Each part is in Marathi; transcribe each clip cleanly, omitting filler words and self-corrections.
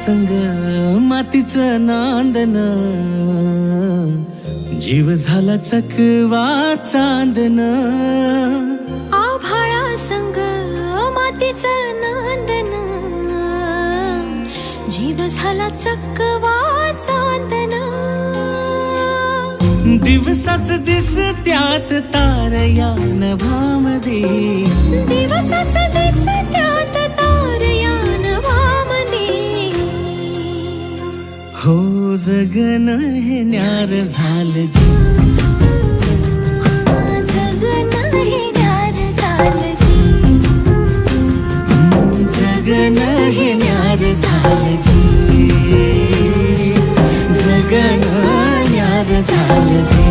संग मातीचं नांदन, जीव झाला चकवा चांदन. आभाळा संग मातीचं नांदन, जीव झाला चकवा चांदन. दिवसाच दिसत्यात तारया नभामध्ये, दिवसाच दिसत्यात तारया नभामध्ये. हो जगन हे न्यार झालं जी, जगन हे न्यार झालं जी, जगन हे न्यार झालं जी, जगन न्यार झालं जी.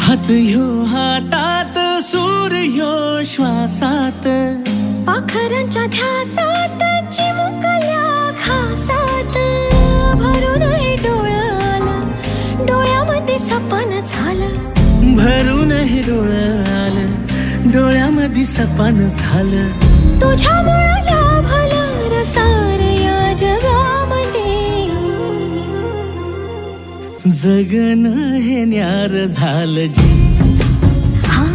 हात ह्यो हातात, सूर ह्यो श्वासात, पाखरांच्या ध्यासात, चिमुकल्या घासात. भरून हे डोळं आलं, डोळ्यामध्ये सपन झालं. भरून हे डोळं आलं, डोळ्यामध्ये सपान झालं. तुझ्यामुळं लाभलं रसार या जगामध्ये. जगन हे न्यार झालं जी, हा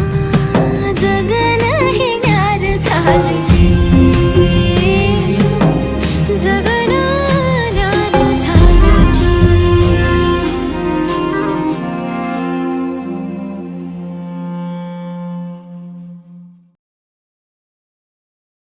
जगन हे न्यार झालं जी.